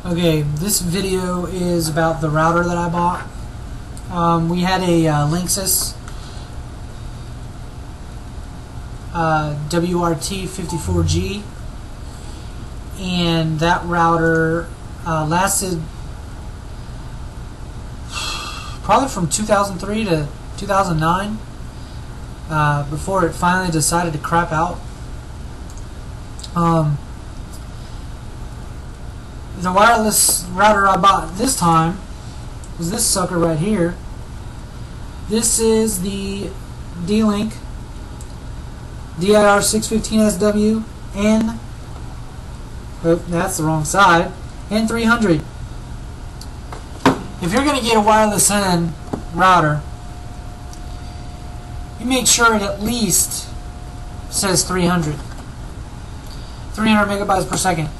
Okay, this video is about the router that I bought. We had a Linksys WRT54G, and that router lasted probably from 2003 to 2009 before it finally decided to crap out. The wireless router I bought this time was this sucker right here. This is the D-Link DIR615SW N. Oh, that's the wrong side. N300. If you're going to get a wireless N router, you make sure it at least says 300 megabytes per second.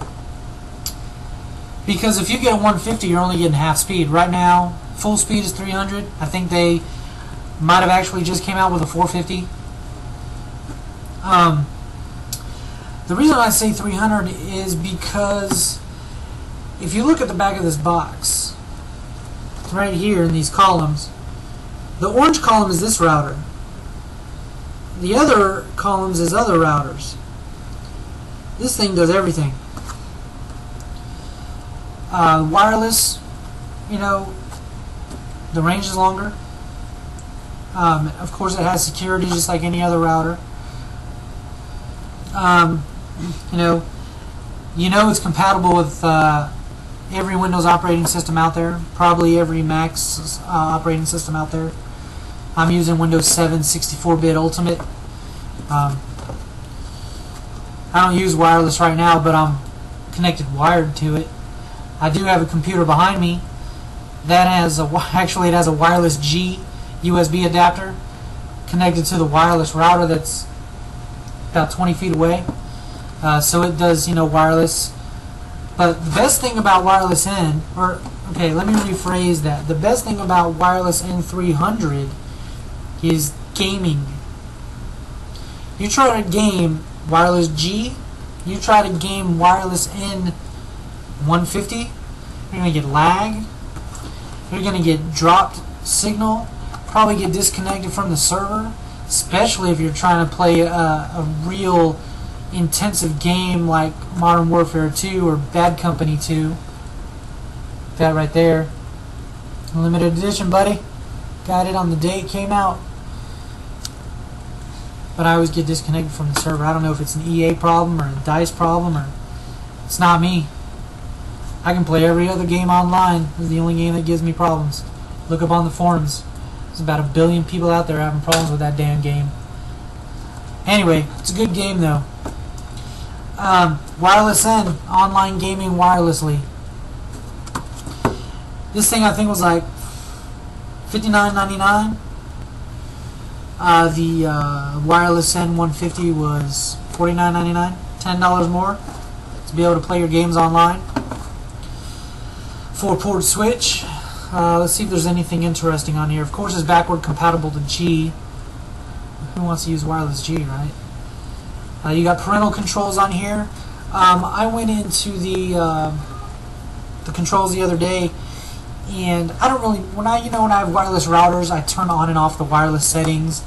Because if you get a 150, you're only getting half speed. Right now, full speed is 300. I think they might have actually just came out with a 450. The reason I say 300 is because if you look at the back of this box, right here in these columns, the orange column is this router. The other columns is other routers. This thing does everything. Wireless, the range is longer. Of course, it has security just like any other router. It's compatible with every Windows operating system out there, probably every Mac's operating system out there. I'm using Windows 7 64-bit Ultimate. I don't use wireless right now, but I'm connected wired to it. I do have a computer behind me that has it has a wireless G USB adapter connected to the wireless router that's about 20 feet away. So it does, wireless. But the best thing about wireless N, let me rephrase that. The best thing about wireless N300 is gaming. You try to game wireless G, you try to game wireless N150, you're going to get lag, you're going to get dropped signal, probably get disconnected from the server, especially if you're trying to play a real intensive game like Modern Warfare 2 or Bad Company 2. That right there. Limited edition, buddy. Got it on the day it came out. But I always get disconnected from the server. I don't know if it's an EA problem or a DICE problem, or it's not me. I can play every other game online. This is the only game that gives me problems. Look up on the forums. There's about 1 billion people out there having problems with that damn game. Anyway, it's a good game though. Wireless N, online gaming wirelessly. This thing I think was like $59.99. The wireless N150 was $49.99, $10 more to be able to play your games online. 4-port switch. Let's see if there's anything interesting on here. Of course, it's backward compatible to G. Who wants to use wireless G, right? You got parental controls on here. I went into the controls the other day, and I don't really when I have wireless routers, I turn on and off the wireless settings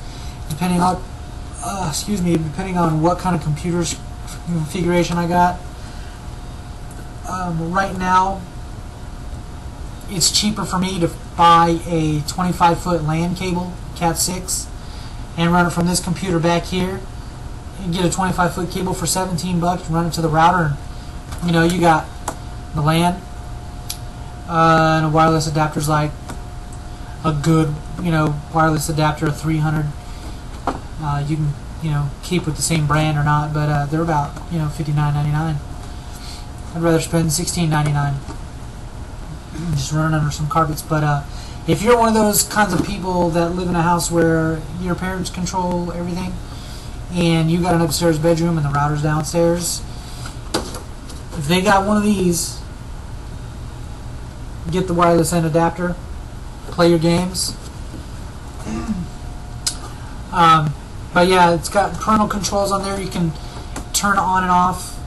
depending on what kind of computer configuration I got. Right now, it's cheaper for me to buy a 25-foot LAN cable, Cat6, and run it from this computer back here, and get a 25-foot cable for $17 and run it to the router. And, you got the LAN, and a wireless adapter's like a good, wireless adapter, 300. You can, keep with the same brand or not, but they're about, $59.99. I'd rather spend $16.99 just running under some carpets. But if you're one of those kinds of people that live in a house where your parents control everything, and you got an upstairs bedroom and the router's downstairs, if they got one of these, get the wireless N adapter, play your games. But yeah, it's got parental controls on there. You can turn on and off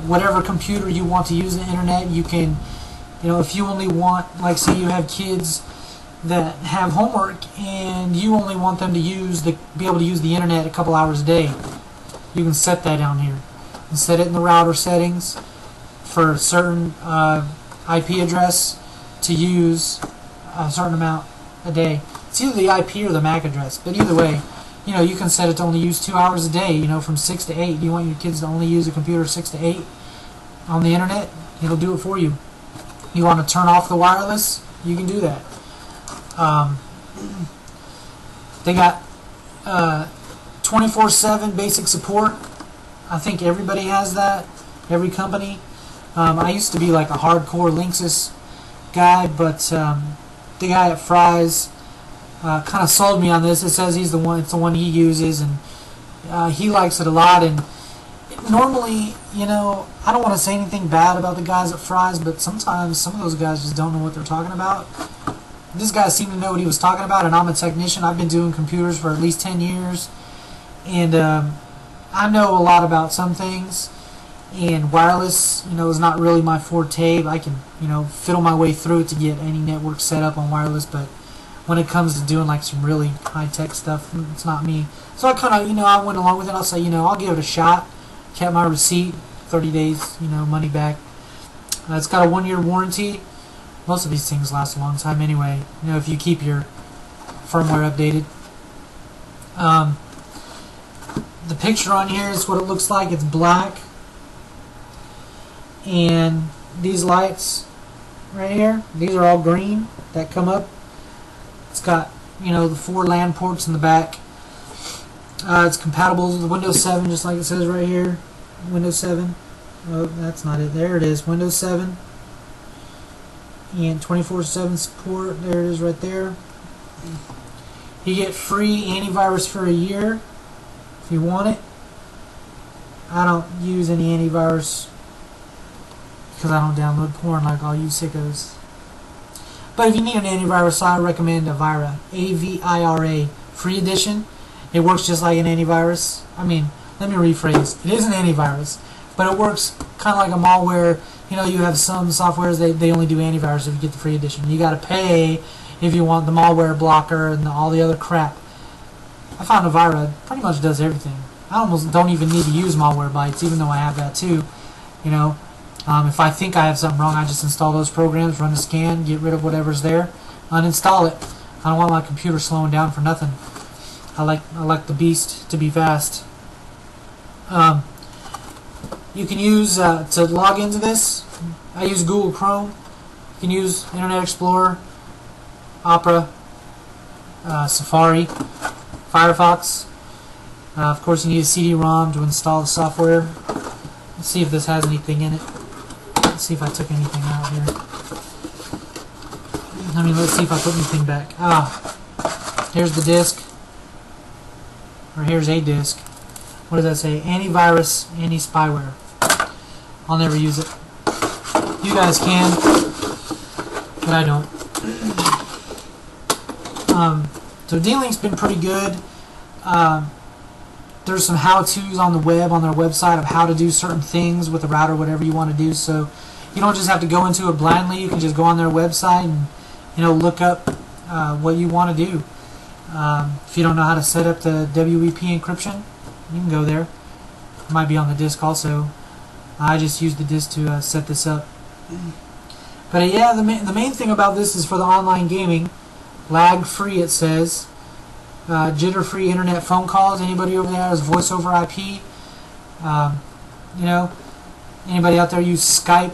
whatever computer you want to use the internet. You can, if you only want, like say you have kids that have homework and you only want them to be able to use the internet a couple hours a day, you can set that down here and set it in the router settings for a certain IP address to use a certain amount a day. It's either the IP or the MAC address, but either way, you can set it to only use 2 hours a day, from 6 to 8. You want your kids to only use a computer 6 to 8 on the internet, it'll do it for you. You want to turn off the wireless, you can do that. They got 24/7 basic support. I think everybody has that, every company. I used to be like a hardcore Linksys guy, but the guy at Fry's kind of sold me on this. It says it's the one he uses, and he likes it a lot. And normally, I don't want to say anything bad about the guys at Fry's, but sometimes some of those guys just don't know what they're talking about. This guy seemed to know what he was talking about, and I'm a technician. I've been doing computers for at least 10 years, and I know a lot about some things. And wireless, is not really my forte. I can, fiddle my way through it to get any network set up on wireless, but when it comes to doing like some really high-tech stuff, it's not me. So I kind of, I went along with it. I'll say, I'll give it a shot. Kept my receipt, 30 days, money back. It's got a 1-year warranty. Most of these things last a long time anyway, if you keep your firmware updated. The picture on here is what it looks like. It's black. And these lights right here, these are all green that come up. It's got, the 4 LAN ports in the back. It's compatible with Windows 7, just like it says right here. Windows 7. Oh, that's not it. There it is. Windows 7. And 24/7 support. There it is right there. You get free antivirus for a year if you want it. I don't use any antivirus because I don't download porn like all you sickos. But if you need an antivirus, I recommend Avira. A-V-I-R-A. Free edition. It works just like an antivirus. Let me rephrase. It is an antivirus, but it works kind of like a malware. You have some softwares, they only do antivirus if you get the free edition. You got to pay if you want the malware blocker and all the other crap. I found Avira pretty much does everything. I almost don't even need to use Malwarebytes, even though I have that too. If I think I have something wrong, I just install those programs, run a scan, get rid of whatever's there, uninstall it. I don't want my computer slowing down for nothing. I like the beast to be fast. You can use to log into this. I use Google Chrome. You can use Internet Explorer, Opera, Safari, Firefox. Of course, you need a CD-ROM to install the software. Let's see if this has anything in it. Let's see if I took anything out here. Let's see if I put anything back. Here's the disk. Or here's a disk. What does that say? Antivirus, anti-spyware. I'll never use it. You guys can, but I don't. So D-Link's been pretty good. There's some how-tos on the web, on their website, of how to do certain things with the router, whatever you want to do. So you don't just have to go into it blindly. You can just go on their website and look up what you want to do. If you don't know how to set up the WEP encryption, you can go there. It might be on the disk also. I just used the disk to set this up. But yeah, the main thing about this is for the online gaming. Lag-free, it says. Jitter-free internet phone calls. Anybody over there has voice over IP? Anybody out there use Skype?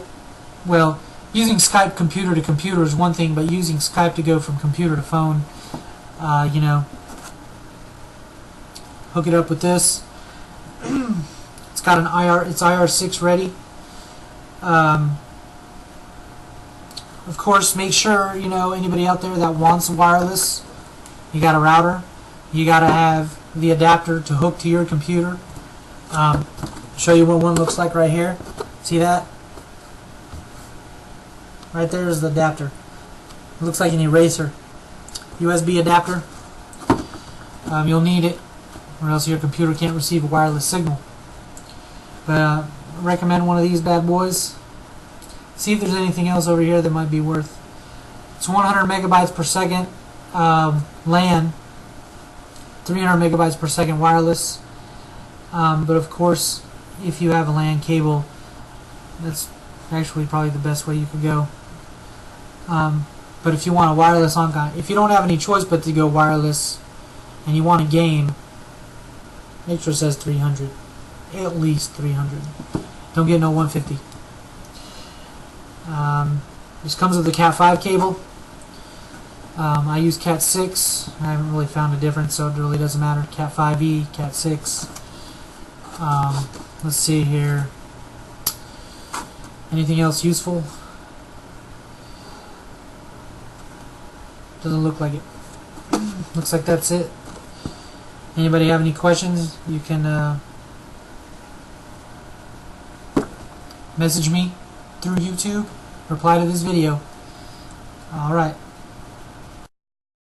Well, using Skype computer to computer is one thing, but using Skype to go from computer to phone, hook it up with this. It's got an it's IR6 ready. Of course, make sure, anybody out there that wants wireless, you got a router, you got to have the adapter to hook to your computer. Show you what one looks like right here. See that? Right there is the adapter. It looks like an eraser. USB adapter. You'll need it, or else your computer can't receive a wireless signal. But recommend one of these bad boys. See if there's anything else over here that might be worth. It's 100 megabytes per second LAN, 300 megabytes per second wireless. But of course, if you have a LAN cable, that's actually probably the best way you could go. But if you want a wireless if you don't have any choice but to go wireless and you want a game, make sure it says 300. At least 300. Don't get no 150. This comes with a Cat 5 cable. I use Cat 6. I haven't really found a difference, so it really doesn't matter. Cat 5e, Cat 6. Let's see here. Anything else useful? Doesn't look like it. Looks like that's it. Anybody have any questions? You can message me through YouTube. Reply to this video. Alright.